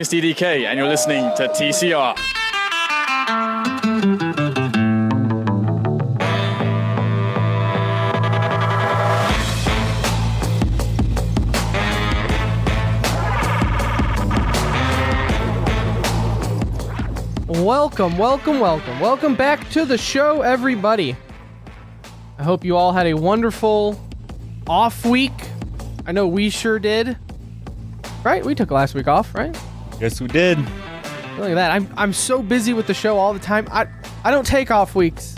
It's DDK, and you're listening to TCR. Welcome back to the show, everybody. I hope you all had a wonderful off week. I know we sure did. Right? We took last week off, right? Yes, we did. Look at that. I'm so busy with the show all the time. I don't take off weeks.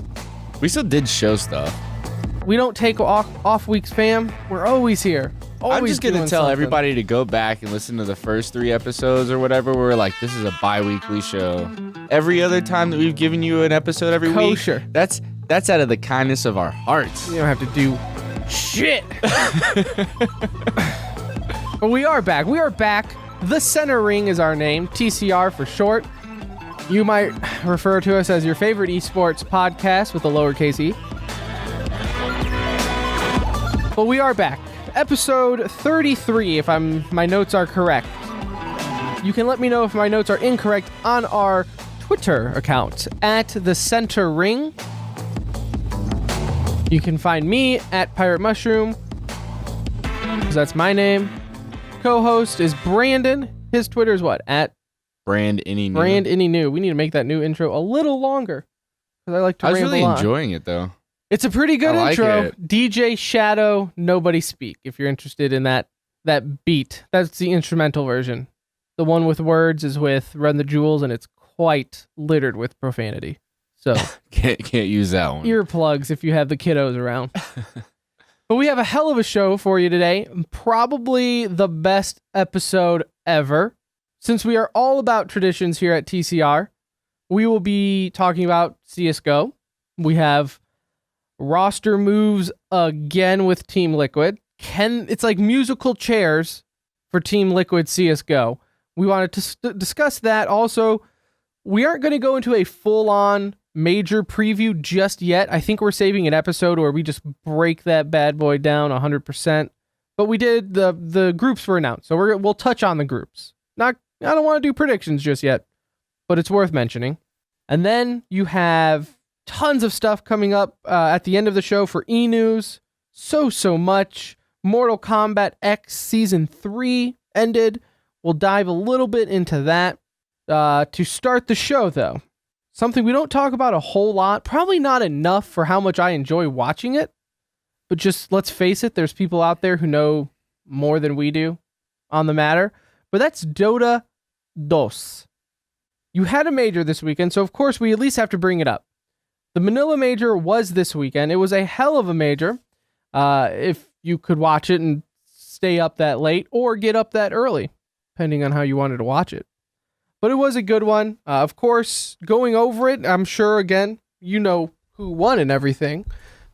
We still did show stuff. We don't take off weeks, fam. We're always here. I'm just going to tell everybody to go back and listen to the first 3 episodes or whatever. We're like, this is a bi-weekly show. Every other time that we've given you an episode every week, that's out of the kindness of our hearts. You don't have to do shit. But we are back. The Center Ring is our name, TCR for short. You might refer to us as your favorite esports podcast with a lowercase e. But we are back. Episode 33, if my notes are correct. You can let me know if my notes are incorrect on our Twitter account, at The Center Ring. You can find me at Pirate Mushroom, because that's my name. Co-host is Brandon. His Twitter is what? At Brand Any New. Brand Any New. We need to make that new intro a little longer, because I like to ramble on. I was really enjoying it, though. It's a pretty good intro. It. DJ Shadow, Nobody Speak, if you're interested in that beat. That's the instrumental version. The one with words is with Run the Jewels, and it's quite littered with profanity. So can't use that one. Earplugs if you have the kiddos around. But we have a hell of a show for you today. Probably the best episode ever. Since we are all about traditions here at TCR, we will be talking about CSGO. We have roster moves again with Team Liquid. It's like musical chairs for Team Liquid CSGO. We wanted to discuss that. Also, we aren't going to go into a full-on major preview just yet. I think we're saving an episode where we just break that bad boy down 100%. But we did, the groups were announced, so we'll touch on the groups. I don't want to do predictions just yet, but it's worth mentioning. And then you have tons of stuff coming up at the end of the show for E-News. So much. Mortal Kombat X Season 3 ended. We'll dive a little bit into that. To start the show, though, something we don't talk about a whole lot, probably not enough for how much I enjoy watching it, but just let's face it, there's people out there who know more than we do on the matter, but that's Dota 2. You had a major this weekend, so of course we at least have to bring it up. The Manila Major was this weekend. It was a hell of a major, if you could watch it and stay up that late or get up that early, depending on how you wanted to watch it. But it was a good one. Of course, going over it, I'm sure, again, you know who won and everything.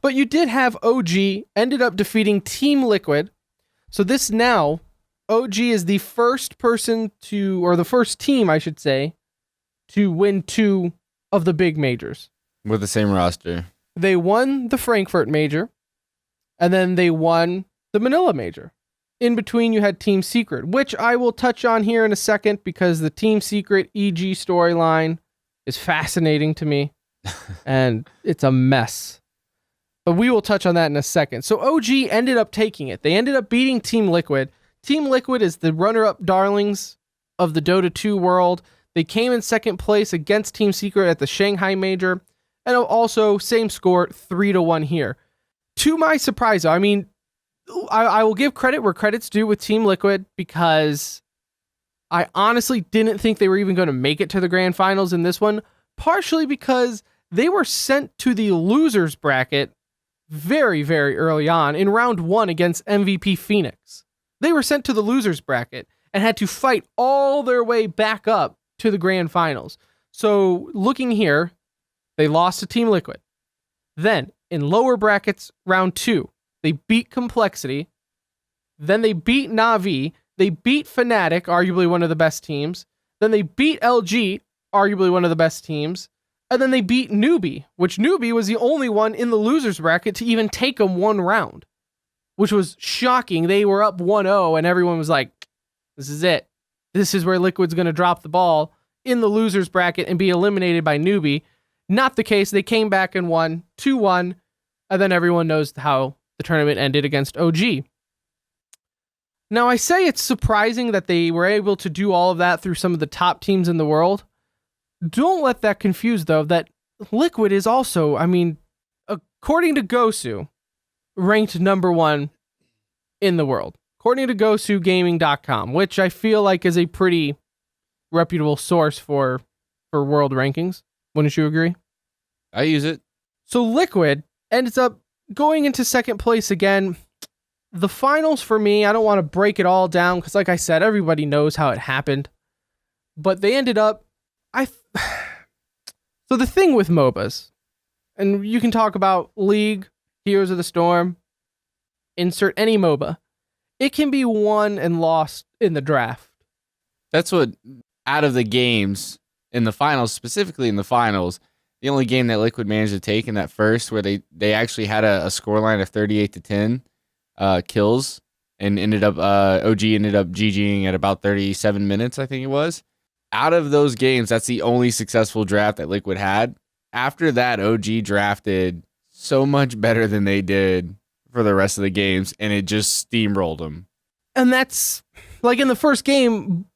But you did have OG ended up defeating Team Liquid. So this now, OG is the first person or the first team, I should say, to win 2 of the big majors. With the same roster. They won the Frankfurt Major, and then they won the Manila Major. In between, you had Team Secret, which I will touch on here in a second because the Team Secret EG storyline is fascinating to me, and it's a mess. But we will touch on that in a second. So OG ended up taking it. They ended up beating Team Liquid. Team Liquid is the runner-up darlings of the Dota 2 world. They came in second place against Team Secret at the Shanghai Major, and also same score, 3-1 here. To my surprise, though, I mean, I will give credit where credit's due with Team Liquid because I honestly didn't think they were even going to make it to the grand finals in this one, partially because they were sent to the losers bracket very, very early on in round 1 against MVP Phoenix. They were sent to the losers bracket and had to fight all their way back up to the grand finals. So looking here, they lost to Team Liquid. Then in lower brackets, round 2, they beat Complexity. Then they beat Na'Vi. They beat Fnatic, arguably one of the best teams. Then they beat LG, arguably one of the best teams. And then they beat Newbie, which Newbie was the only one in the losers bracket to even take them one round, which was shocking. They were up 1-0 and everyone was like, this is it. this is where Liquid's going to drop the ball in the loser's bracket and be eliminated by Newbie. Not the case. They came back and won 2-1, and then everyone knows how the tournament ended against OG. Now, I say it's surprising that they were able to do all of that through some of the top teams in the world. Don't let that confuse, though, that Liquid is also, according to Gosu, ranked number 1 in the world. According to GosuGaming.com, which I feel like is a pretty reputable source for world rankings. Wouldn't you agree? I use it. So Liquid ends up going into second place again. The finals for me, I don't want to break it all down because, like I said, everybody knows how it happened. But they ended up... So the thing with MOBAs, and you can talk about League, Heroes of the Storm, insert any MOBA, it can be won and lost in the draft. That's what, out of the games, in the finals, specifically in the finals, the only game that Liquid managed to take in that first, where they actually had a scoreline of 38-10 kills, and OG ended up GGing at about 37 minutes, I think it was. Out of those games, that's the only successful draft that Liquid had. After that, OG drafted so much better than they did for the rest of the games, and it just steamrolled them. And that's, like in the first game,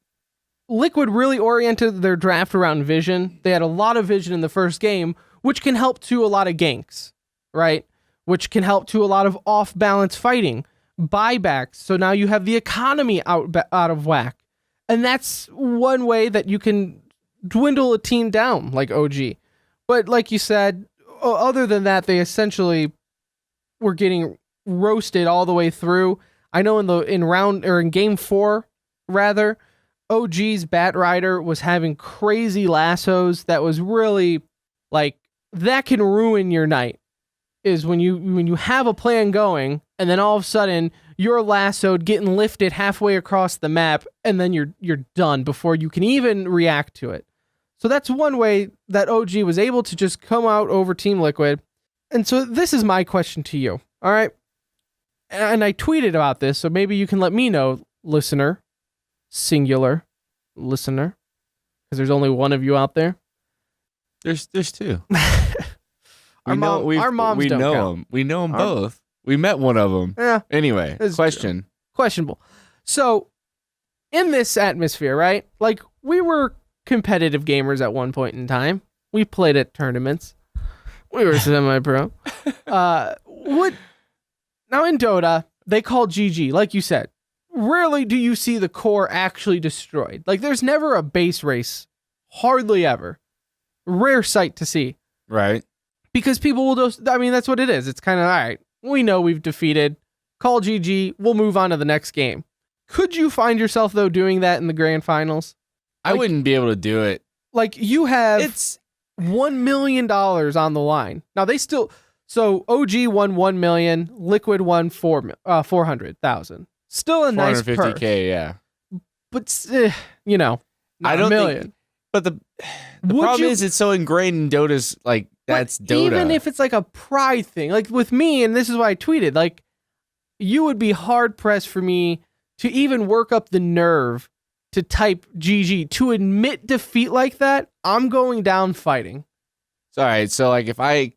Liquid really oriented their draft around vision. They had a lot of vision in the first game, which can help to a lot of ganks, right? Which can help to a lot of off-balance fighting, buybacks. So now you have the economy out of whack. And that's one way that you can dwindle a team down, like OG. But like you said, other than that, they essentially were getting roasted all the way through. I know in game 4, rather, OG's Bat Rider was having crazy lassos that was really like that can ruin your night. Is when you have a plan going and then all of a sudden you're lassoed, getting lifted halfway across the map, and then you're done before you can even react to it. So that's one way that OG was able to just come out over Team Liquid. And so this is my question to you. All right. And I tweeted about this, so maybe you can let me know, listener, singular listener, because there's only one of you out there. There's two. Our moms don't know count. them. We know them both. We met one of them. Yeah. Anyway, question. Questionable. So, in this atmosphere, right? Like, we were competitive gamers at one point in time. We played at tournaments. We were semi-pro. Now in Dota, they call GG, like you said. Rarely do you see the core actually destroyed. Like, there's never a base race. Hardly ever. Rare sight to see. Right. Because people will just, that's what it is. It's kind of, all right, we know we've defeated. Call GG. We'll move on to the next game. Could you find yourself, though, doing that in the grand finals? I wouldn't be able to do it. Like, you have $1 million on the line. Now, so OG won $1 million, Liquid won 400,000. Still a nice purse. $450K, yeah. But, not I don't $1 million. But the problem is it's so ingrained in Dota's, like, that's Dota. Even if it's like a pride thing, like with me, and this is why I tweeted, like, you would be hard pressed for me to even work up the nerve to type GG, to admit defeat like that. I'm going down fighting. It's all right. So like if I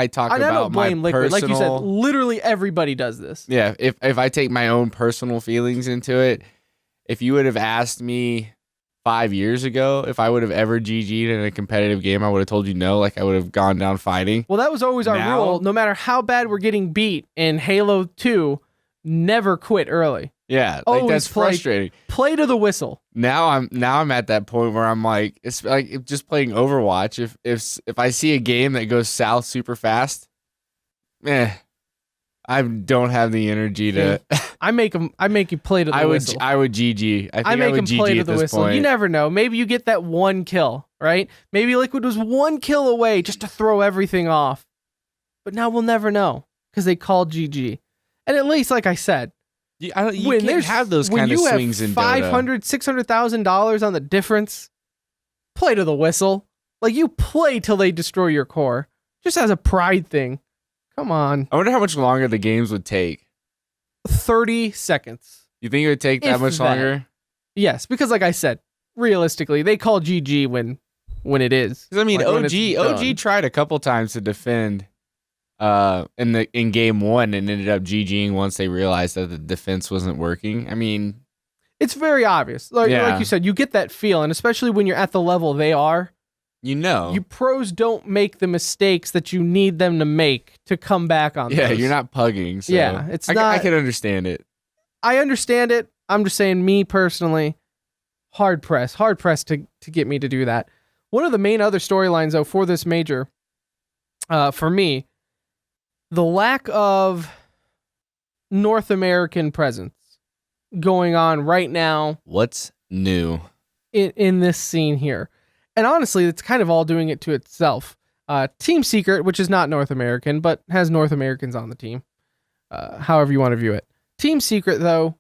talk about I don't blame my Liquid, personal, like you said, literally everybody does this. Yeah. If I take my own personal feelings into it, if you would have asked me 5 years ago if I would have ever GG'd in a competitive game, I would have told you no. Like I would have gone down fighting. Well, that was always our rule. No matter how bad we're getting beat in Halo 2, never quit early. Yeah, like that's frustrating. Play to the whistle. Now I'm at that point where I'm like, it's like just playing Overwatch. If I see a game that goes south super fast, I don't have the energy to. I make you play to the whistle. I would GG. I make him play to the whistle. Point. You never know. Maybe you get that one kill, right? Maybe Liquid was one kill away just to throw everything off. But now we'll never know because they called GG. And at least, like I said, you can't have those kind of swings in Dota. $500,000, $600,000 on the difference. Play to the whistle. Like you play till they destroy your core, just as a pride thing. Come on. I wonder how much longer the games would take. 30 seconds. You think it would take that much longer? Yes, because like I said, realistically, they call GG when it is. I mean, like OG tried a couple times to defend in game 1 and ended up GGing once they realized that the defense wasn't working. I mean, it's very obvious. Like you said, you get that feel, and especially when you're at the level they are, you pros don't make the mistakes that you need them to make to come back on. Yeah, those. you're not pugging. So yeah, it's not. I can understand it. I understand it. I'm just saying, me personally, hard press to get me to do that. One of the main other storylines, though, for this major, for me, the lack of North American presence going on right now. What's new in this scene here? And honestly, it's kind of all doing it to itself. Team Secret, which is not North American, but has North Americans on the team, however you want to view it. Team Secret, though,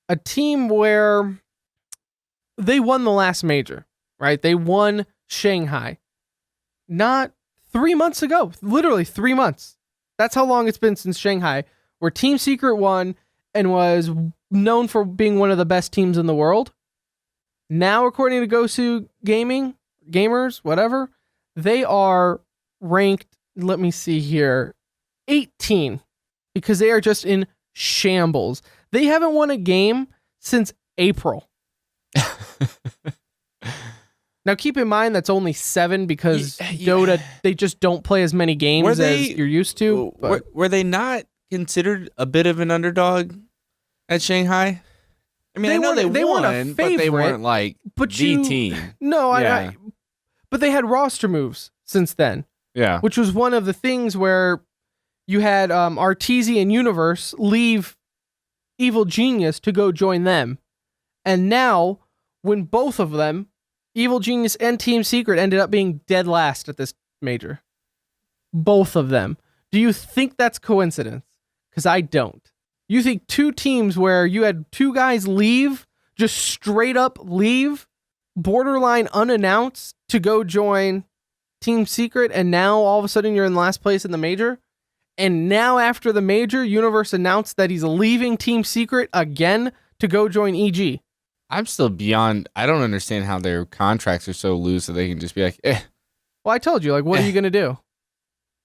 a team where they won the last major, right? They won Shanghai not 3 months ago, literally 3 months. That's how long it's been since Shanghai, where Team Secret won and was known for being one of the best teams in the world. Now, according to Gosu Gamers, whatever, they are ranked, let me see here, 18, because they are just in shambles. They haven't won a game since April. Now, keep in mind that's only 7 because Dota, they just don't play as many games as you're used to. Were they not considered a bit of an underdog at Shanghai? I mean, I know they won, but they weren't like the team. No, but they had roster moves since then. Yeah. Which was one of the things where you had Arteezy and Universe leave Evil Genius to go join them. And now, when both of them, Evil Genius and Team Secret, ended up being dead last at this major. Both of them. Do you think that's coincidence? Because I don't. You think 2 teams where you had 2 guys leave, just straight up leave, borderline unannounced, to go join Team Secret, and now all of a sudden you're in last place in the major? And now after the major, Universe announced that he's leaving Team Secret again to go join EG. I'm still beyond. I don't understand how their contracts are so loose that they can just be like, eh. Well, I told you, like, what are you gonna do?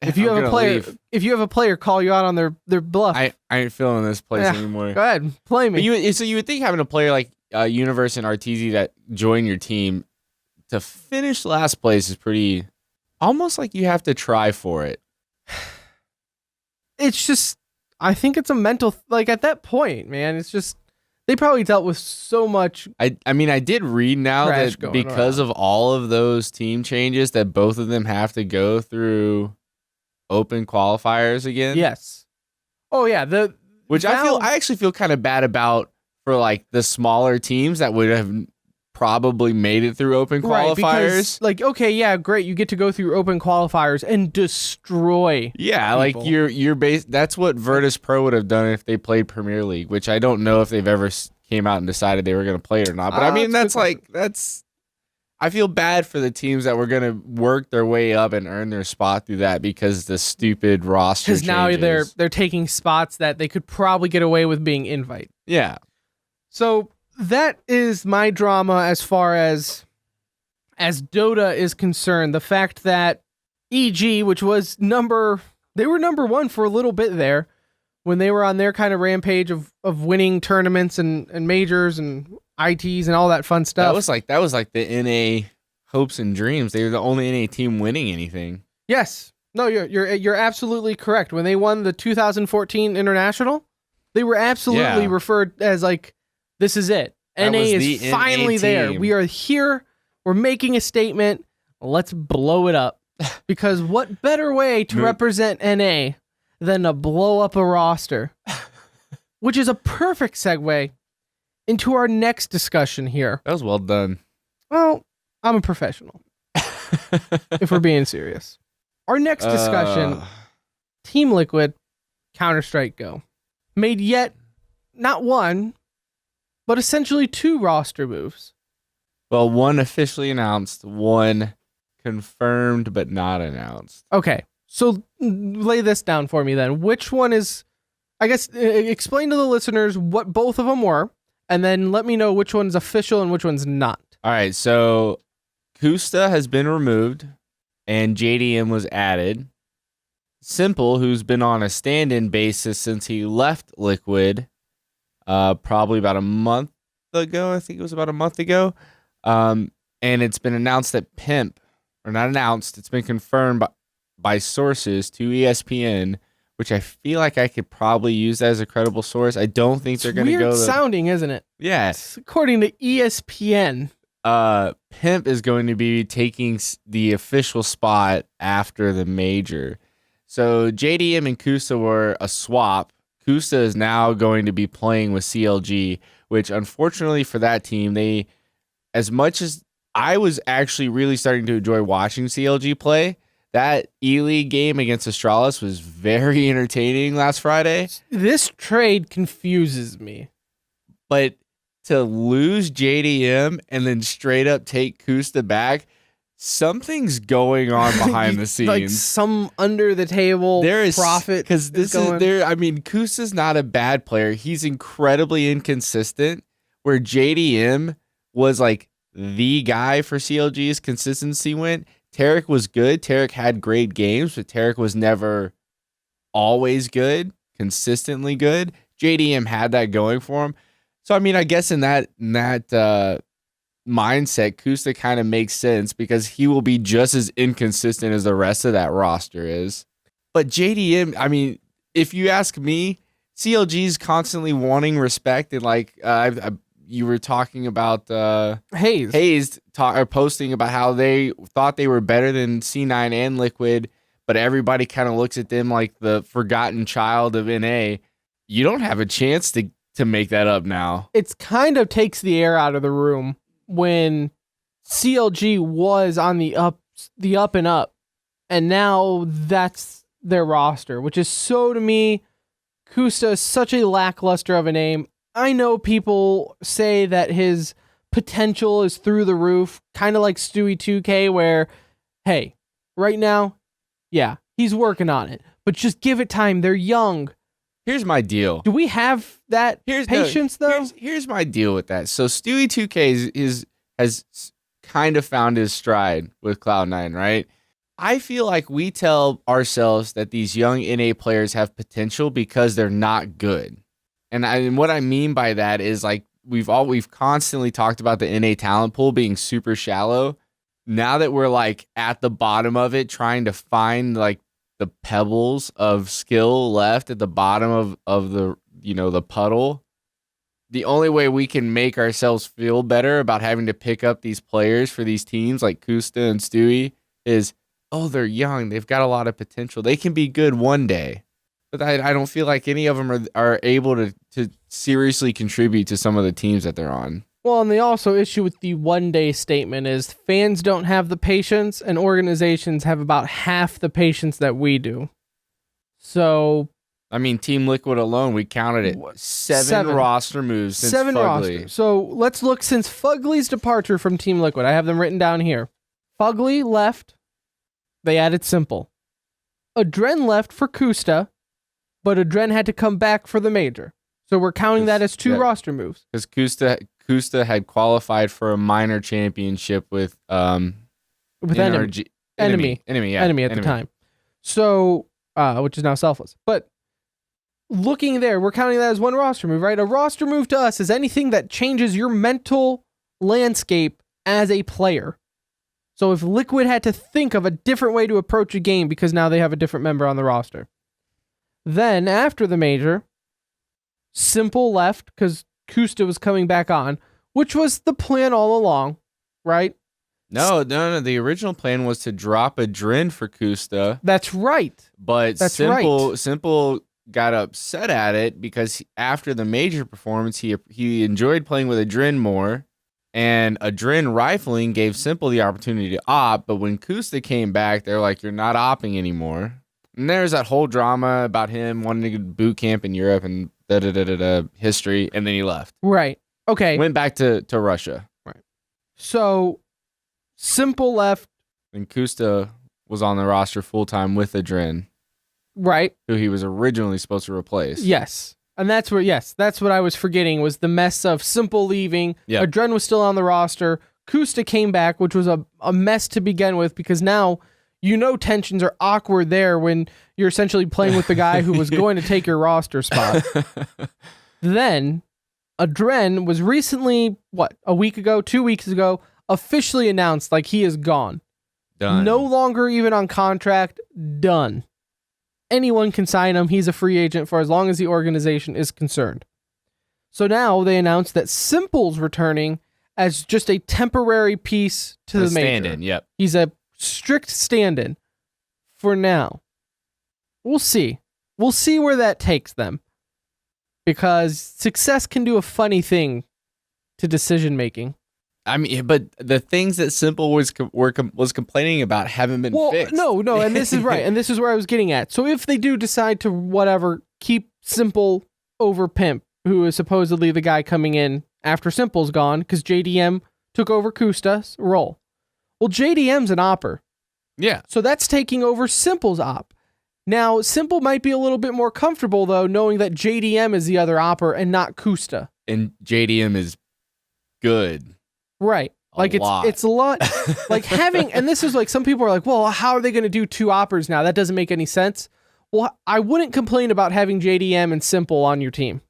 If you have a player call you out on their bluff, I ain't feeling this place anymore. Go ahead, play me. So you would think having a player like Universe and Arteezy that join your team to finish last place is pretty, almost like you have to try for it. It's just, I think it's a mental, like at that point, man, it's just, they probably dealt with so much. I mean, I did read now that because of all of those team changes that both of them have to go through open qualifiers again. Yes. Oh yeah. I actually feel kind of bad about for like the smaller teams that would have probably made it through open qualifiers. Right, because, like, okay, yeah, great, you get to go through open qualifiers and destroy. Yeah, people. Like you're that's what Virtus Pro would have done if they played Premier League, which I don't know if they've ever came out and decided they were going to play it or not. But I mean, I feel bad for the teams that were going to work their way up and earn their spot through that because the stupid roster changes. Because now they're taking spots that they could probably get away with being invite. Yeah. So that is my drama as far as Dota is concerned. The fact that EG, which was they were number 1 for a little bit there when they were on their kind of rampage of winning tournaments and majors and ITs and all that fun stuff. That was like the NA hopes and dreams. They were the only NA team winning anything. Yes. No, you're absolutely correct. When they won the 2014 International, they were absolutely referred as like, this is it. NA is finally there. We are here. We're making a statement. Let's blow it up. Because what better way to represent NA than to blow up a roster? Which is a perfect segue into our next discussion here. That was well done. Well, I'm a professional. If we're being serious. Our next discussion, Team Liquid, Counter-Strike Go, made yet not one, but essentially 2 roster moves. Well, one officially announced, one confirmed but not announced. Okay, so lay this down for me then. Which one is, I guess, explain to the listeners what both of them were, and then let me know which one's official and which one's not. All right, so Kusta has been removed, and JDM was added. Simple, who's been on a stand-in basis since he left Liquid, probably about a month ago. I think it was about a month ago. And it's been announced that Pimp, or not announced, it's been confirmed by sources to ESPN, which I feel like I could probably use that as a credible source. I don't think they're going to go. Weird sounding, isn't it? Yeah. According to ESPN. Pimp is going to be taking the official spot after the major. So JDM and Kusta were a swap. Kusta is now going to be playing with CLG, which unfortunately for that team, as much as I was actually really starting to enjoy watching CLG play, that E-League game against Astralis was very entertaining last Friday. This trade confuses me. But to lose JDM and then straight up take Kusta back, something's going on behind the scenes. Like some under the table profit. Because Kusta's not a bad player. He's incredibly inconsistent, where JDM was like the guy for CLG's consistency went. Tarek was good. Tarek had great games, but Tarek was never always good, consistently good. JDM had that going for him. So, I mean, I guess in that mindset, Kusta kind of makes sense because he will be just as inconsistent as the rest of that roster is. But JDM, I mean, if you ask me, CLG's constantly wanting respect. And like you were talking about Hayes posting about how they thought they were better than C9 and Liquid, but everybody kind of looks at them like the forgotten child of NA. You don't have a chance to make that up now. It's kind of takes the air out of the room when CLG was on the up and up, and now that's their roster, which is so, to me, Kusta is such a lackluster of a name. I know people say that his potential is through the roof, kind of like Stewie 2K, where, hey, right now, yeah, he's working on it, but just give it time. They're young. Here's my deal. Do we have that patience, though? Here's my deal with that. So Stewie 2K has kind of found his stride with Cloud9, right? I feel like we tell ourselves that these young NA players have potential because they're not good. And what I mean by that is, like, we've constantly talked about the NA talent pool being super shallow. Now that we're like at the bottom of it, trying to find like the pebbles of skill left at the bottom of the the puddle, the only way we can make ourselves feel better about having to pick up these players for these teams like Kusta and Stewie is, oh, they're young, they've got a lot of potential, they can be good one day. But I don't feel like any of them are able to seriously contribute to some of the teams that they're on. Well, and the also issue with the one-day statement is fans don't have the patience, and organizations have about half the patience that we do. So, I mean, Team Liquid alone, we counted it. Seven roster moves since Fugly. Roster. So let's look since Fugly's departure from Team Liquid. I have them written down here. Fugly left. They added Simple. Adren left for Kusta, but Adren had to come back for the major. So we're counting that as two roster moves. Because Kusta had qualified for a minor championship with Enemy at the time. So, which is now Selfless. But looking there, we're counting that as one roster move, right? A roster move to us is anything that changes your mental landscape as a player. So if Liquid had to think of a different way to approach a game because now they have a different member on the roster. Then after the major, Simple left because Kusta was coming back on, which was the plan all along, right? No. The original plan was to drop Adren for Kusta. That's right. But Simple got upset at it because after the major performance, he enjoyed playing with Adren more, and Adren rifling gave Simple the opportunity to opt. But when Kusta came back, they're like, "You're not opping anymore." And there's that whole drama about him wanting to boot camp in Europe and history, and then he left. Right. Okay. Went back to Russia. Right. So Simple left. And Kusta was on the roster full time with Adren. Right. Who he was originally supposed to replace. Yes. And that's what I was forgetting was the mess of Simple leaving. Yep. Adren was still on the roster. Kusta came back, which was a mess to begin with because now tensions are awkward there when you're essentially playing with the guy who was going to take your roster spot. Then Adren was recently, 2 weeks ago, officially announced like he is gone. Done. No longer even on contract. Done. Anyone can sign him. He's a free agent for as long as the organization is concerned. So now they announced that Simple's returning as just a temporary piece to the major. Stand-in, yep. He's a strict stand-in for now. We'll see. We'll see where that takes them. Because success can do a funny thing to decision-making. I mean, but the things that Simple was complaining about haven't been fixed. No, and this is right, and this is where I was getting at. So if they do decide to keep Simple over Pimp, who is supposedly the guy coming in after Simple's gone, because JDM took over Kusta's role. Well, JDM's an opper. Yeah. So that's taking over Simple's op. Now, Simple might be a little bit more comfortable, though, knowing that JDM is the other opper and not Kusta. And JDM is good. Right. It's a lot like having, and this is like, some people are like, well, how are they going to do two oppers now? That doesn't make any sense. Well, I wouldn't complain about having JDM and Simple on your team.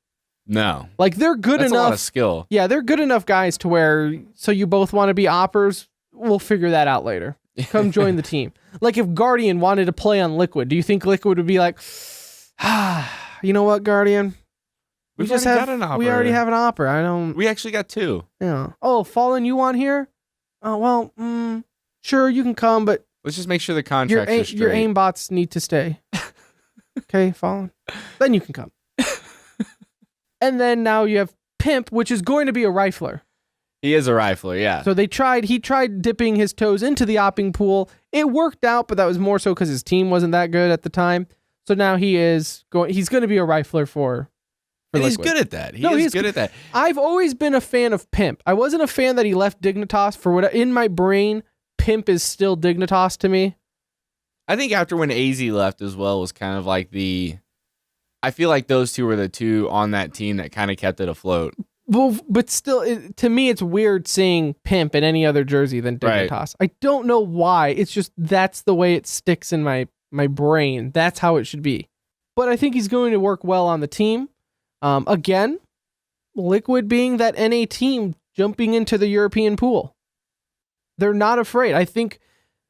No. Like they're good enough. That's a lot of skill. Yeah, they're good enough guys to where, so you both want to be oppers. We'll figure that out later. Come join the team. Like if Guardian wanted to play on Liquid, do you think Liquid would be like, you know what, Guardian? We already have an opera. We actually got two. Yeah. Oh, Fallen, you on here? Oh, well, sure, you can come, but let's just make sure the contracts are straight. Your aimbots need to stay. Okay, Fallen. Then you can come. And then now you have Pimp, which is going to be a rifler. He is a rifler, yeah. So he tried dipping his toes into the opping pool. It worked out, but that was more so because his team wasn't that good at the time. So now he's going to be a rifler for and he's good at that. He's good at that. I've always been a fan of Pimp. I wasn't a fan that he left Dignitas. In my brain, Pimp is still Dignitas to me. I think after when AZ left as well was kind of like I feel like those two were the two on that team that kind of kept it afloat. Well, but still, to me, it's weird seeing Pimp in any other jersey than Dignitas. Right. I don't know why. It's just that's the way it sticks in my brain. That's how it should be. But I think he's going to work well on the team. Again, Liquid being that NA team jumping into the European pool. They're not afraid. I think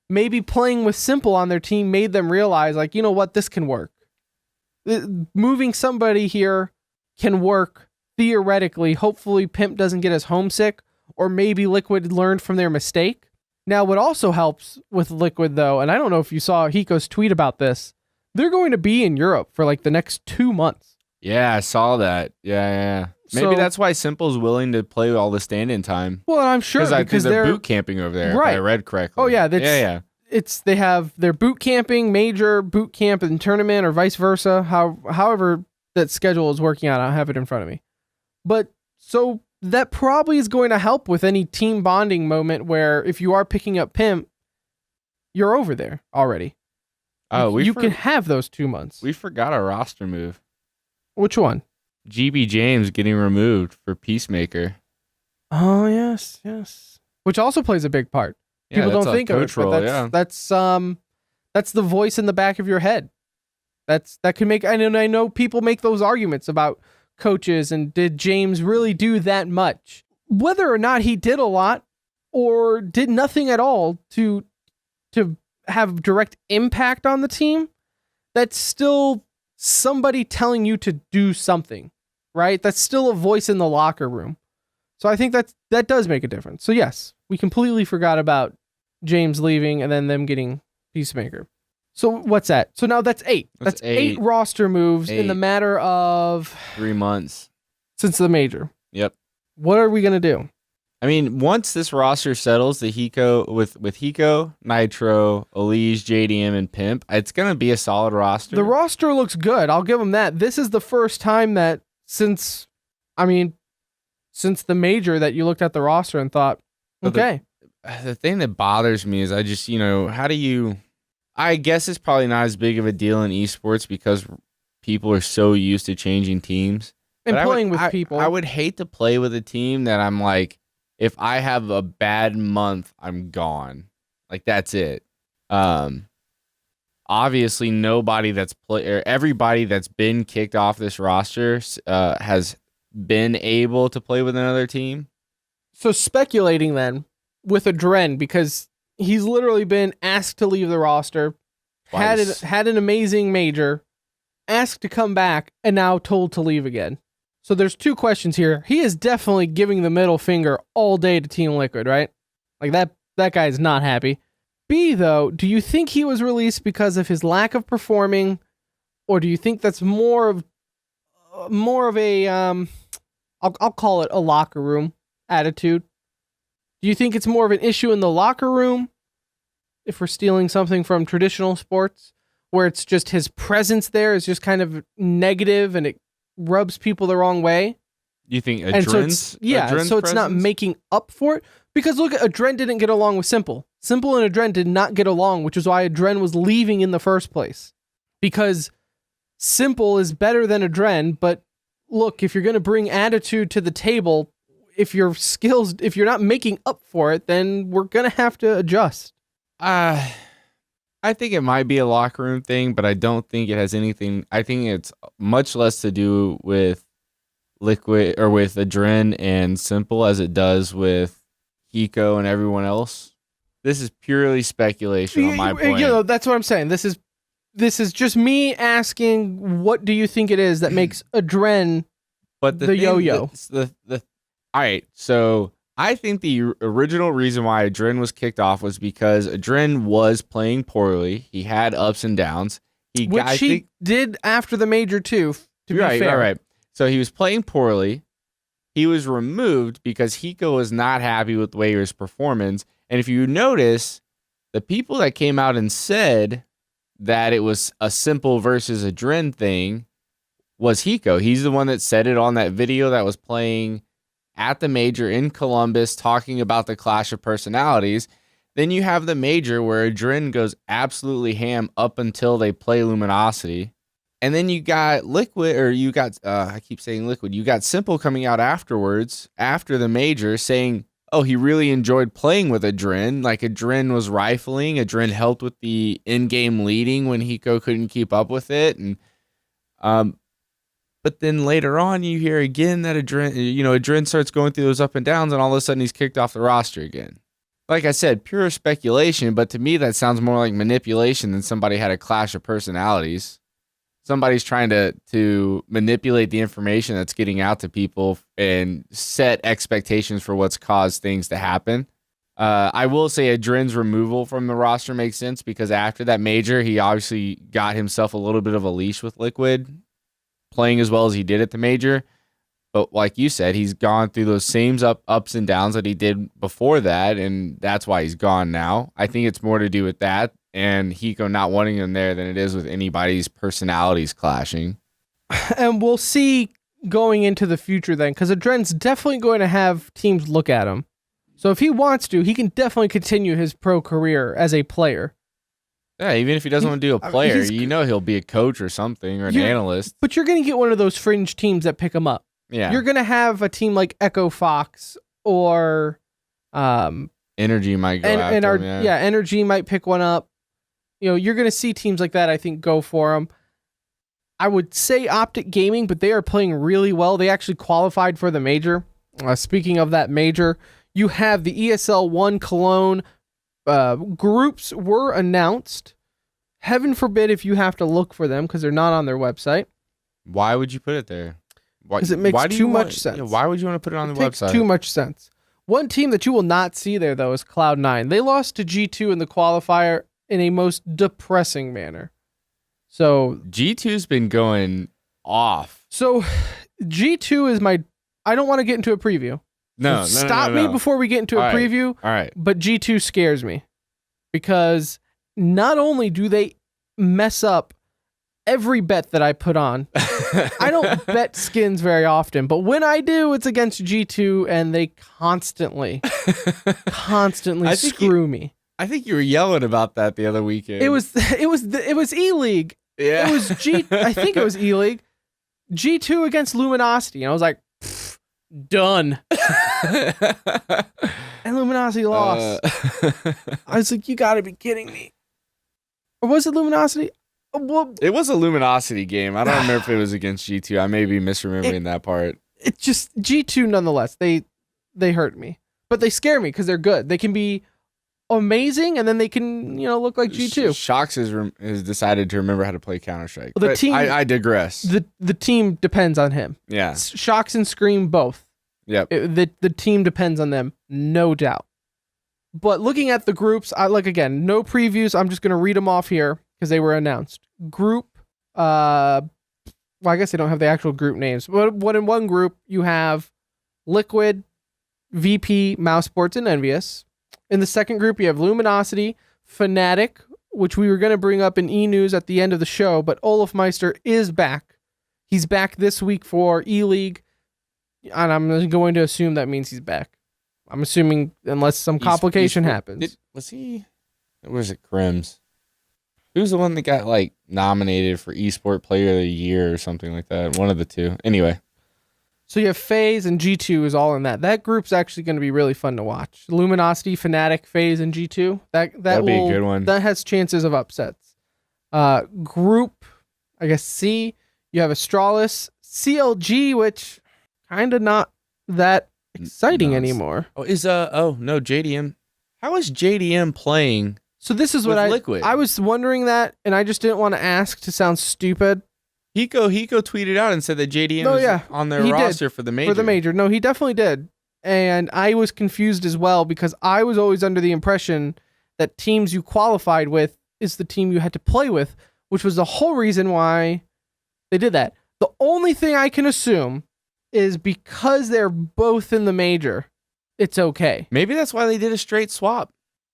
maybe playing with Simple on their team made them realize, like, you know what, this can work. Moving somebody here can work theoretically. Hopefully Pimp doesn't get as homesick, or maybe Liquid learned from their mistake. Now, what also helps with Liquid, though, and I don't know if you saw Hiko's tweet about this, they're going to be in Europe for like the next 2 months. Yeah, I saw that. Yeah. Maybe that's why Simple's willing to play all the stand-in time. Well, I'm sure because they're boot camping over there. Right. If I read correctly. Oh yeah, they have their boot camping, major boot camp and tournament, or vice versa. However that schedule is working out, I don't have it in front of me. But so that probably is going to help with any team bonding moment where if you are picking up Pimp, you're over there already. Oh, you can have those 2 months. We forgot a roster move. Which one? GB James getting removed for Peacemaker. Oh, yes. Which also plays a big part. Yeah, people don't think of it, but that's the voice in the back of your head. That can make, I know people make those arguments about coaches and did James really do that much? Whether or not he did a lot or did nothing at all to have direct impact on the team, that's still somebody telling you to do something, right? That's still a voice in the locker room. So I think that does make a difference. So yes, we completely forgot about James leaving and then them getting Peacemaker. So what's that? So now that's 8. That's 8 roster moves in the matter of 3 months since the major. Yep. What are we going to do? I mean, once this roster settles, the Hiko with Hiko, Nitro, Elise, JDM, and Pimp, it's going to be a solid roster. The roster looks good. I'll give them that. This is the first time that since the major that you looked at the roster and thought, okay. The thing that bothers me is I just, I guess it's probably not as big of a deal in esports because people are so used to changing teams. And playing with people. I would hate to play with a team that I'm like, if I have a bad month, I'm gone. Like, that's it. Obviously, nobody that's everybody that's been kicked off this roster has been able to play with another team. So speculating then with Adren, because he's literally been asked to leave the roster, had an amazing major, asked to come back, and now told to leave again. So there's two questions here. He is definitely giving the middle finger all day to Team Liquid, right? Like that guy is not happy. B, though, do you think he was released because of his lack of performing, or do you think that's more of a I'll call it a locker room attitude? Do you think it's more of an issue in the locker room, if we're stealing something from traditional sports, where it's just his presence there is just kind of negative and it rubs people the wrong way? You think Adren's so it's not making up for it? Because look, Adren didn't get along with Simple. Simple and Adren did not get along, which is why Adren was leaving in the first place. Because Simple is better than Adren, but look, if you're going to bring attitude to the table, if you're not making up for it, then we're going to have to adjust. I think it might be a locker room thing, but I don't think it has anything. I think it's much less to do with Liquid or with Adren and Simple as it does with Hiko and everyone else. This is purely speculation on my point. That's what I'm saying. This is just me asking, what do you think it is that makes Adren the yo-yo? All right, so I think the original reason why Adren was kicked off was because Adren was playing poorly. He had ups and downs. He did after the major too, to be fair. Right. So he was playing poorly. He was removed because Hiko was not happy with the way he was performing. And if you notice, the people that came out and said that it was a Simple versus Adren thing was Hiko. He's the one that said it on that video that was playing at the major in Columbus, talking about the clash of personalities. Then you have the major where Adren goes absolutely ham up until they play Luminosity. And then you got I keep saying Liquid. You got Simple coming out afterwards, after the major, saying, oh, he really enjoyed playing with Adren. Like, Adren was rifling. Adren helped with the in-game leading when Hiko couldn't keep up with it. And but then later on, you hear again that Adren starts going through those up and downs, and all of a sudden he's kicked off the roster again. Like I said, pure speculation, but to me that sounds more like manipulation than somebody had a clash of personalities. Somebody's trying to manipulate the information that's getting out to people and set expectations for what's caused things to happen. I will say Adren's removal from the roster makes sense because after that major, he obviously got himself a little bit of a leash with Liquid, playing as well as he did at the major. But like you said, he's gone through those same ups and downs that he did before that, and that's why he's gone now. I think it's more to do with that and Hiko not wanting him there than it is with anybody's personalities clashing. And we'll see going into the future then, because Adren's definitely going to have teams look at him. So if he wants to, he can definitely continue his pro career as a player. Yeah, even if he doesn't want to do a player, he'll be a coach or something or an analyst. But you're going to get one of those fringe teams that pick him up. Yeah. You're going to have a team like Echo Fox or Energy might go after him. Energy might pick one up. You're going to see teams like that, I think, go for him. I would say Optic Gaming, but they are playing really well. They actually qualified for the major. Speaking of that major, you have the ESL 1 Cologne groups were announced. Heaven forbid if you have to look for them because they're not on their website. Why would you put it there? Because it makes too much sense. Why would you want to put it on the website? Too much sense. One team that you will not see there, though, is Cloud9. They lost to G2 in the qualifier in a most depressing manner. So G2's been going off. So G2 is I don't want to get into a preview. No, Stop me before we get into a preview. All right. But G2 scares me because not only do they mess up every bet that I put on. I don't bet skins very often, but when I do, it's against G2 and they constantly screw me. I think you were yelling about that the other weekend. It was E-League. Yeah. It was I think it was E-League. G2 against Luminosity. And I was like, done. And Luminosity lost. I was like, you gotta be kidding me. Or was it Luminosity? Well, it was a Luminosity game. I don't remember if it was against G2. I may be misremembering that part. It just G2 nonetheless. They hurt me. But they scare me because they're good. They can be amazing, and then they can, look like G2. Shocks has decided to remember how to play Counter-Strike. Well, but I digress. The team depends on him. Yeah. Shocks and Scream both. Yep. The team depends on them, no doubt. But looking at the groups, again, no previews. I'm just going to read them off here because they were announced. Group, I guess they don't have the actual group names. But in one group, you have Liquid, VP, Mousesports, and Envious. In the second group, you have Luminosity, Fnatic, which we were going to bring up in E-News at the end of the show, but Olaf Meister is back. He's back this week for E-League, and I'm going to assume that means he's back. I'm assuming unless some complication happens. Was he? Where's it? Crims. Who's the one that got nominated for Esport Player of the Year or something like that? One of the two. Anyway. So you have FaZe and G2 is all in that. That group's actually going to be really fun to watch. Luminosity, Fnatic, FaZe, and G2. That'll be a good one. That has chances of upsets. Group, I guess C, you have Astralis, CLG, which kind of not that exciting anymore. Oh, no, JDM. How is JDM playing? So this is what Liquid? I was wondering that, and I just didn't want to ask to sound stupid. Hiko tweeted out and said that JDM is on their roster for the major. For the major. No, he definitely did. And I was confused as well because I was always under the impression that teams you qualified with is the team you had to play with, which was the whole reason why they did that. The only thing I can assume is because they're both in the major, it's okay. Maybe that's why they did a straight swap.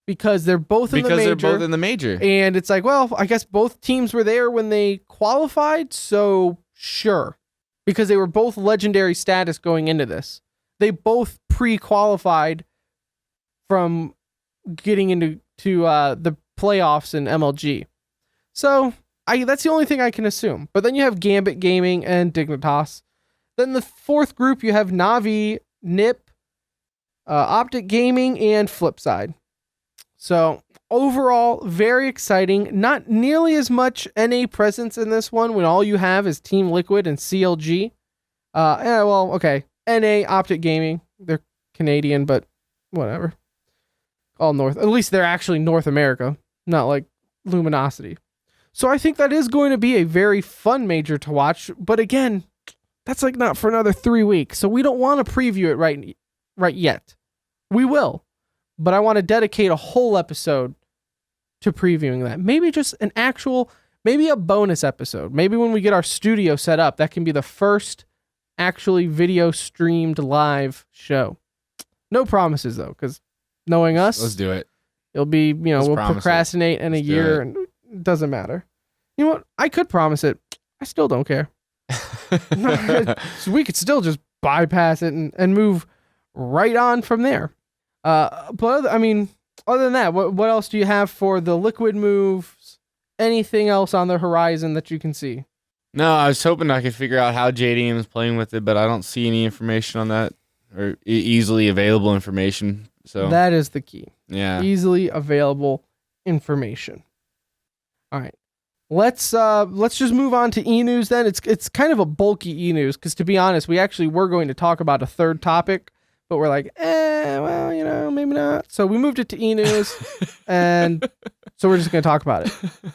Because they're both in the major. Because they're both in the major. And it's like, well, I guess both teams were there when they qualified, so sure. Because they were both legendary status going into this. They both pre-qualified from getting into the playoffs in MLG. So that's the only thing I can assume. But then you have Gambit Gaming and Dignitas. Then the fourth group, you have Navi, NIP, Optic Gaming, and Flipside. So overall, very exciting. Not nearly as much NA presence in this one when all you have is Team Liquid and CLG. Okay. NA, Optic Gaming. They're Canadian, but whatever. All North. At least they're actually North America, not like Luminosity. So I think that is going to be a very fun major to watch. But again, that's not for another 3 weeks. So we don't want to preview it right yet. We will. But I want to dedicate a whole episode to previewing that. Maybe just maybe a bonus episode. Maybe when we get our studio set up, that can be the first actually video streamed live show. No promises though, because knowing us, let's do it. It'll be, we'll procrastinate in a year and it doesn't matter. You know what? I could promise it. I still don't care. So we could still just bypass it and move right on from there. But other than that, what else do you have for the Liquid moves? Anything else on the horizon that you can see? No, I was hoping I could figure out how JDM is playing with it, but I don't see any information on that or easily available information. So that is the key. Yeah, easily available information. All right, let's just move on to E-News then. It's kind of a bulky E-News because to be honest, we actually were going to talk about a third topic. But we're like, maybe not. So we moved it to E-News, and so we're just going to talk about it.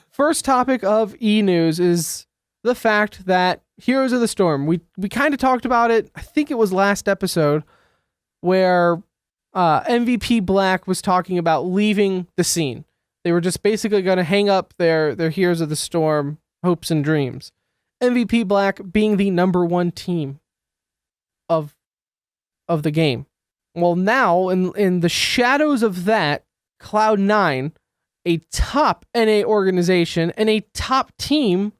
First topic of E-News is the fact that Heroes of the Storm, we kind of talked about it, I think it was last episode, where MVP Black was talking about leaving the scene. They were just basically going to hang up their Heroes of the Storm hopes and dreams. MVP Black being the number one team of the game. Well, now in the shadows of that, Cloud9, a top NA organization and a top team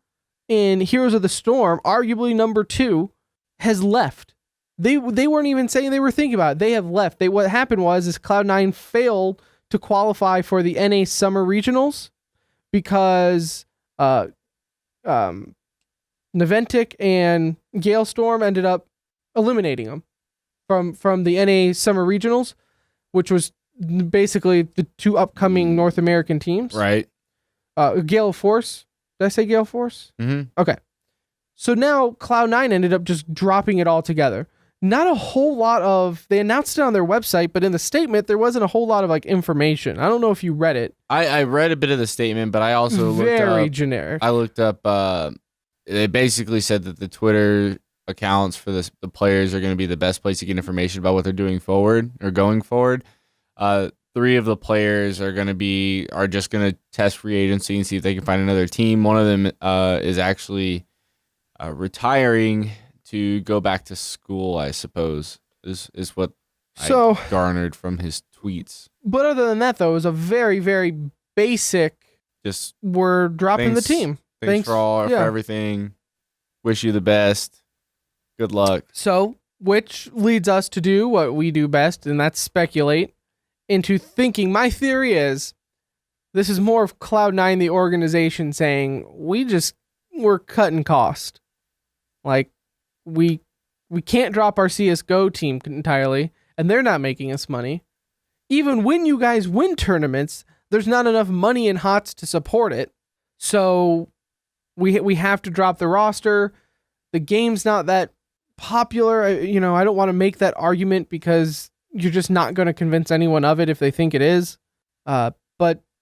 in Heroes of the Storm, arguably number 2, has left. They weren't even saying they were thinking about it. They have left. What happened was Cloud9 failed to qualify for the NA Summer Regionals because Niantic and Gale Storm ended up eliminating them from the NA Summer Regionals, which was basically the two upcoming North American teams. Right. Gale Force. Did I say Gale Force? Mm-hmm. Okay. So now Cloud9 ended up just dropping it all together. Not a whole lot of, they announced it on their website, but in the statement, there wasn't a whole lot of like information. I don't know if you read it. I read a bit of the statement, but I also very generic. I looked up, they basically said that the Twitter accounts for the players are going to be the best place to get information about what they're doing forward or going forward. 3 of the players are just going to test free agency and see if they can find another team. One of them is actually retiring to go back to school, I suppose, is what I garnered from his tweets. But other than that, though, it was a very, very basic, just we're dropping the team. Thanks for everything. Wish you the best. Good luck. So, which leads us to do what we do best, and that's speculate into thinking. My theory is this is more of Cloud9, the organization, saying, we're cutting cost. Like, we can't drop our CSGO team entirely, and they're not making us money. Even when you guys win tournaments, there's not enough money in HOTS to support it. So we have to drop the roster. The game's not that popular. I don't want to make that argument because you're just not going to convince anyone of it if they think it is. But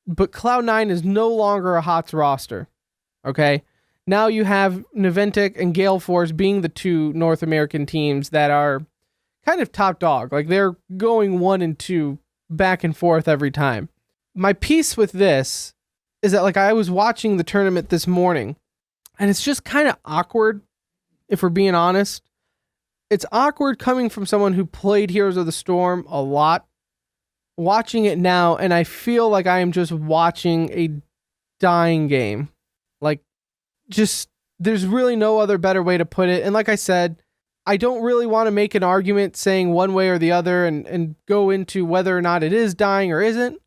Cloud9 is no longer a HOTS roster. Okay? Now you have Niantic and Gale Force being the 2 North American teams that are kind of top dog. Like, they're going 1 and 2 back and forth every time. My piece with this is that, like, I was watching the tournament this morning, and it's just kind of awkward, if we're being honest. It's awkward coming from someone who played Heroes of the Storm a lot, watching it now, and I feel like I am just watching a dying game. Like, just, there's really no other better way to put it. And like I said, I don't really want to make an argument saying one way or the other and go into whether or not it is dying or isn't.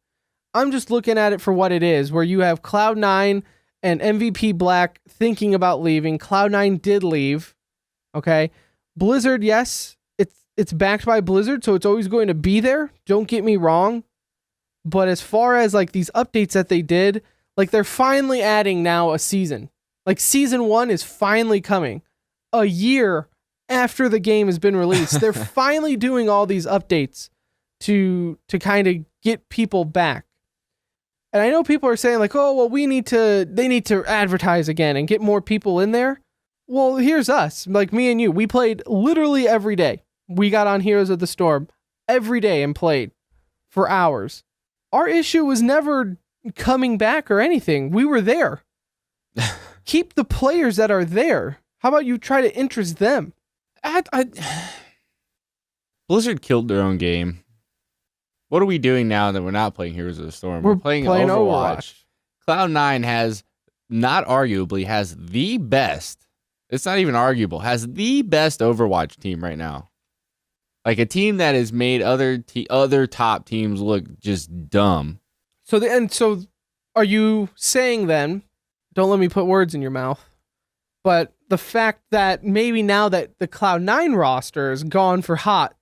I'm just looking at it for what it is, where you have Cloud9 and MVP Black thinking about leaving. Cloud9 did leave. Okay. Blizzard, yes, it's backed by Blizzard, so it's always going to be there. Don't get me wrong. But as far as like these updates that they did, like, they're finally adding now a season. Like, season 1 is finally coming a year after the game has been released. They're finally doing all these updates to kind of get people back. And I know people are saying, like, oh, well, they need to advertise again and get more people in there. Well, here's us, like me and you. We played literally every day. We got on Heroes of the Storm every day and played for hours. Our issue was never coming back or anything. We were there. Keep the players that are there. How about you try to interest them? Blizzard killed their own game. What are we doing now that we're not playing Heroes of the Storm? We're playing Overwatch. Cloud9 has the best. It's not even arguable. Has the best Overwatch team right now. Like, a team that has made other top teams look just dumb. So are you saying then, don't let me put words in your mouth, but the fact that maybe now that the Cloud9 roster is gone for HOTS,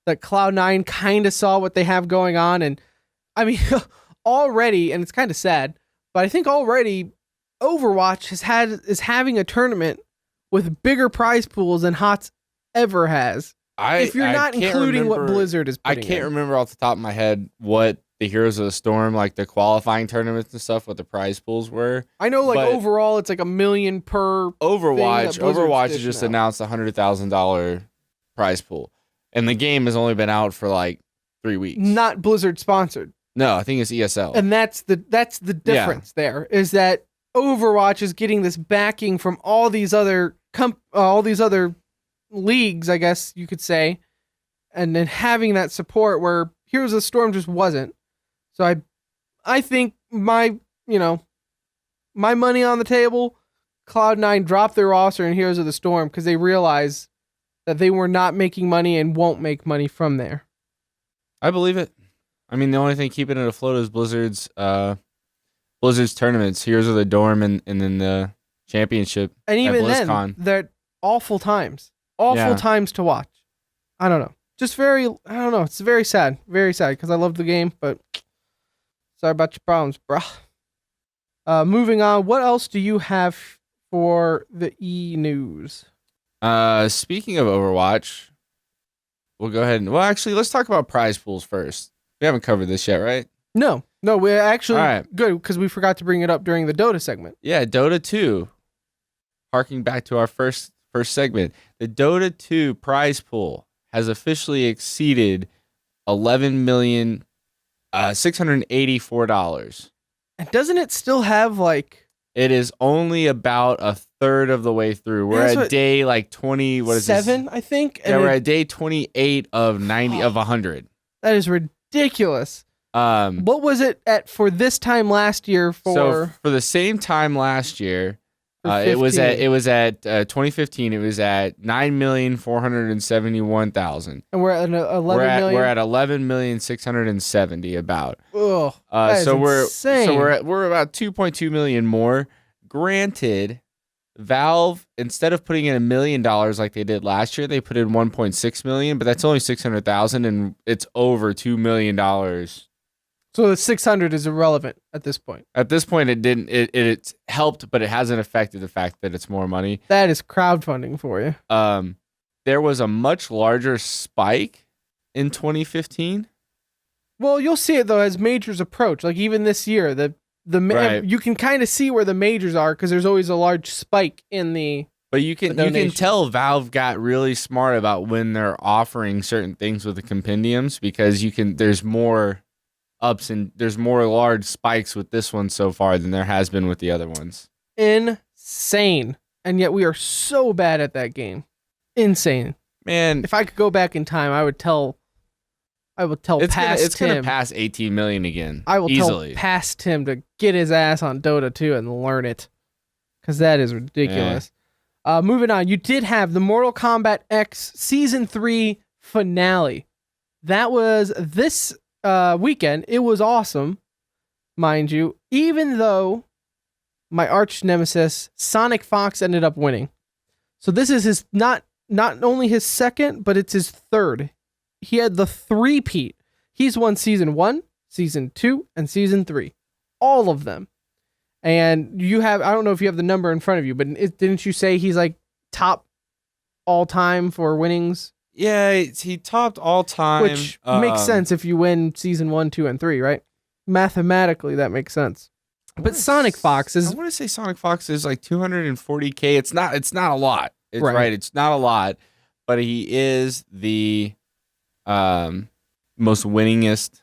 that Cloud9 kind of saw what they have going on, and I mean, already, and it's kind of sad, but I think already Overwatch is having a tournament with bigger prize pools than HOTS ever has. If you're not including what Blizzard is putting I can't remember off the top of my head what the Heroes of the Storm, like the qualifying tournaments and stuff, what the prize pools were. I know, like, overall, it's like $1 million per Overwatch. Overwatch has just announced $100,000 prize pool, and the game has only been out for like 3 weeks. Not Blizzard sponsored. No, I think it's ESL. And that's the difference. There is that Overwatch is getting this backing from all these other leagues, I guess you could say, and then having that support where Heroes of the Storm just wasn't. So I think my money on the table, Cloud9 dropped their roster in Heroes of the Storm because they realized that they were not making money and won't make money from there. I believe it. I mean, the only thing keeping it afloat is Blizzard's tournaments, Heroes of the Dorm, and then the championship. And even at then, they're awful times. Awful times to watch. I don't know. Just I don't know. It's very sad. Very sad because I love the game, but sorry about your problems, bruh. Moving on. What else do you have for the E-News? Speaking of Overwatch, we'll go ahead and... Well, actually, let's talk about prize pools first. We haven't covered this yet, right? No, we're actually good because we forgot to bring it up during the Dota segment. Yeah, Dota 2. Harking back to our first segment, the Dota 2 prize pool has officially exceeded $11,684,000. And doesn't it still have like? It is only about a third of the way through. We're at day like 20. What is 7, I think. Yeah, we're at day 28 of 90 of 100. That is ridiculous. What was it at for this time last year? For the same time last year, it was at 2015. It was at 9,471,000. And we're at 11 million. We're at 11,670,000 about. Ugh, so we're insane. we're about 2.2 million more. Granted, Valve, instead of putting in $1 million like they did last year, they put in 1.6 million, but that's only 600,000, and it's over $2 million. So the 600 is irrelevant at this point. At this point, it didn't. It's helped, but it hasn't affected the fact that it's more money. That is crowdfunding for you. There was a much larger spike in 2015. Well, you'll see it though as majors approach. Like even this year, you can kind of see where the majors are because there's always a large spike in the. But you can tell Valve got really smart about when they're offering certain things with the compendiums because there's more ups and there's more large spikes with this one so far than there has been with the other ones. Insane. And yet we are so bad at that game. Insane. Man, if I could go back in time, I would tell it's gonna pass 18 million again. I will easily tell past Tim to get his ass on Dota 2 and learn it. Because that is ridiculous. Yeah. Moving on, you did have the Mortal Kombat X Season 3 finale. That was this weekend. It was awesome, mind you, even though my arch nemesis Sonic Fox ended up winning. So this is his not only his second, but it's his third. He had the three-peat. He's won Season 1, Season 2, and Season 3. All of them. And you have, I don't know if you have the number in front of you, but didn't you say he's like top all time for winnings? Yeah, he topped all time. Which makes sense if you win Season 1, 2, and 3, right? Mathematically, that makes sense. But Sonic Fox is... I want to say Sonic Fox is like 240K. It's not a lot. It's right. It's not a lot. But he is the most winningest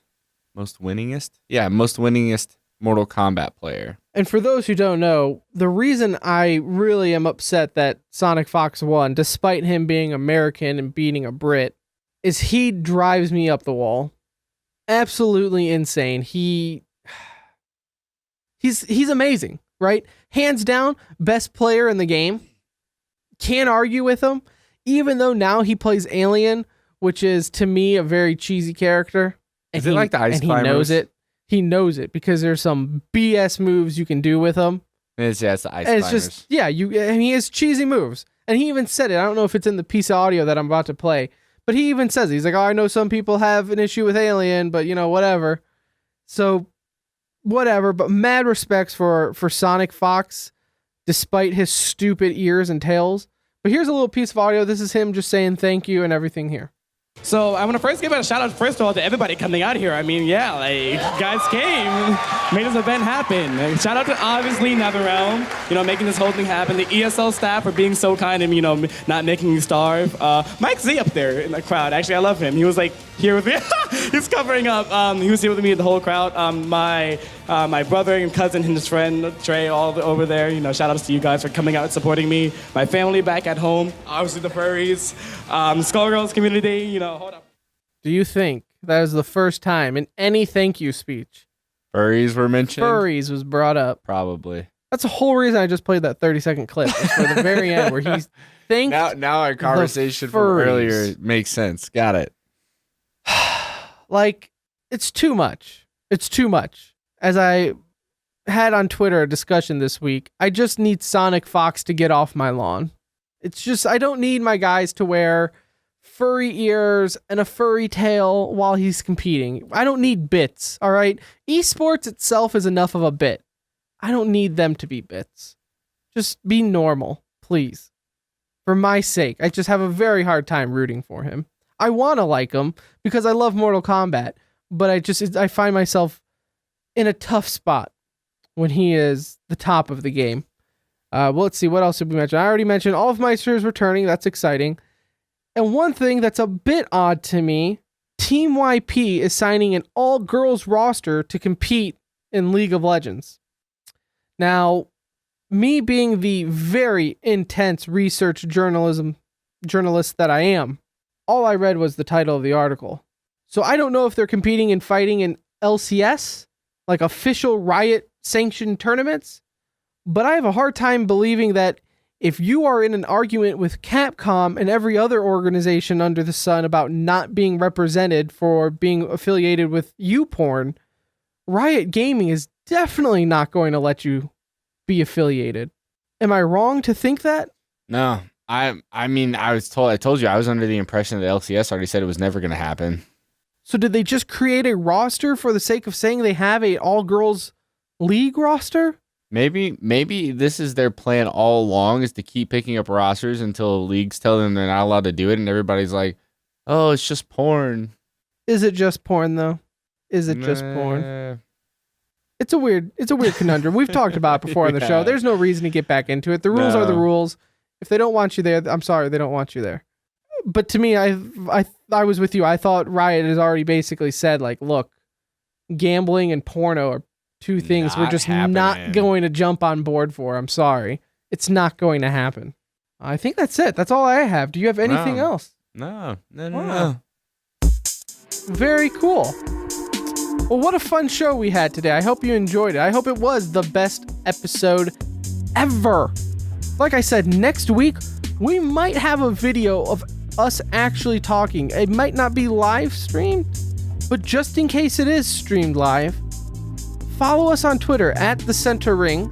Mortal Kombat player. And for those who don't know, the reason I really am upset that Sonic Fox won, despite him being American and beating a Brit, is he drives me up the wall. Absolutely insane. He's amazing, right? Hands down, best player in the game. Can't argue with him. Even though now he plays Alien, which is, to me, a very cheesy character. Is it like the Ice Climbers? He knows it. He knows it because there's some BS moves you can do with him. It's the Ice Climbers. It's just, and he has cheesy moves. And he even said it. I don't know if it's in the piece of audio that I'm about to play, but he even says it. He's like, I know some people have an issue with Alien, but whatever. So, whatever. But mad respects for Sonic Fox, despite his stupid ears and tails. But here's a little piece of audio. This is him just saying thank you and everything here. So I want to first give a shout out, first of all, to everybody coming out here. I mean, guys came, made this event happen. And shout out to obviously NetherRealm, making this whole thing happen. The ESL staff for being so kind and, not making me starve. Mike Z up there in the crowd. Actually, I love him. He was here with me. He's covering up. He was here with me, the whole crowd. My brother and cousin and his friend Trey, all over there. Shout outs to you guys for coming out and supporting me. My family back at home, obviously the furries, Skullgirls community. Hold up. Do you think that was the first time in any thank you speech furries were mentioned? Furries was brought up. Probably. That's the whole reason I just played that 30-second clip. It's for the very end where he's thanked. Now our conversation from earlier makes sense. Got it. It's too much. It's too much. As I had on Twitter a discussion this week. I just need Sonic Fox to get off my lawn. It's just, I don't need my guys to wear furry ears and a furry tail while he's competing. I don't need bits, all right? Esports itself is enough of a bit. I don't need them to be bits. Just be normal, please. For my sake, I just have a very hard time rooting for him. I want to like him because I love Mortal Kombat, but I find myself in a tough spot when he is the top of the game. Well, let's see, what else did we mention? I already mentioned all of Meister is returning. That's exciting. And one thing that's a bit odd to me, Team YP is signing an all-girls roster to compete in League of Legends. Now, me being the very intense research journalist that I am, all I read was the title of the article. So I don't know if they're competing and fighting in LCS, like official Riot-sanctioned tournaments, but I have a hard time believing that if you are in an argument with Capcom and every other organization under the sun about not being represented for being affiliated with YouPorn, Riot Gaming is definitely not going to let you be affiliated. Am I wrong to think that? No. I told you I was under the impression that LCS already said it was never going to happen. So did they just create a roster for the sake of saying they have a all-girls league roster? Maybe this is their plan all along, is to keep picking up rosters until leagues tell them they're not allowed to do it, and everybody's like, oh, it's just porn. Is it just porn, though? Is it just porn? It's a weird conundrum. We've talked about it before on the show. There's no reason to get back into it. The rules are the rules. If they don't want you there, I'm sorry, they don't want you there. But to me, I was with you. I thought Riot has already basically said, like, look, gambling and porno are two things we're just not going to jump on board for. I'm sorry. It's not going to happen. I think that's it. That's all I have. Do you have anything else? No. Very cool. Well, what a fun show we had today. I hope you enjoyed it. I hope it was the best episode ever. Like I said, next week, we might have a video of us actually talking. It might not be live streamed, but just in case it is streamed live, follow us on Twitter at The Center Ring.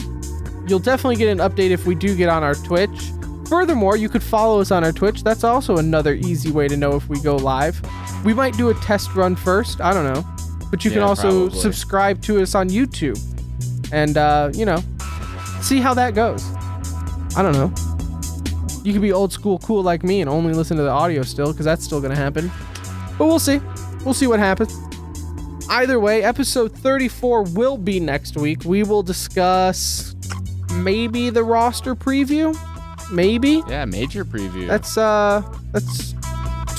You'll definitely get an update if we do get on our Twitch. Furthermore, you could follow us on our Twitch. That's also another easy way to know if we go live. We might do a test run first. I don't know. But you can also subscribe to us on YouTube and, see how that goes. I don't know. You could be old school cool like me and only listen to the audio still, because that's still going to happen. But we'll see. We'll see what happens. Either way, episode 34 will be next week. We will discuss maybe the roster preview. Maybe. Yeah, major preview. That's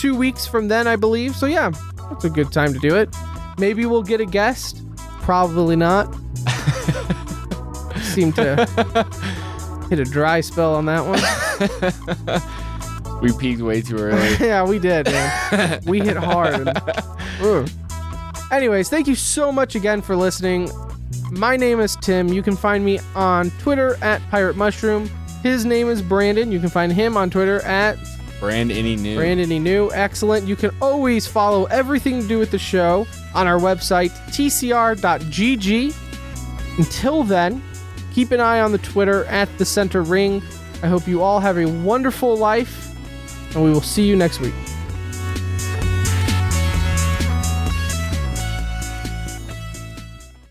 2 weeks from then, I believe. So yeah, that's a good time to do it. Maybe we'll get a guest. Probably not. Seem to hit a dry spell on that one. We peaked way too early. Yeah, we did, man. We hit hard. Anyways, thank you so much again for listening. My name is Tim. You can find me on Twitter at Pirate Mushroom. His name is Brandon. You can find him on Twitter at Brandon Excellent. You can always follow everything to do with the show on our website, tcr.gg. Until then, keep an eye on the Twitter at The Center Ring. I hope you all have a wonderful life, and we will see you next week.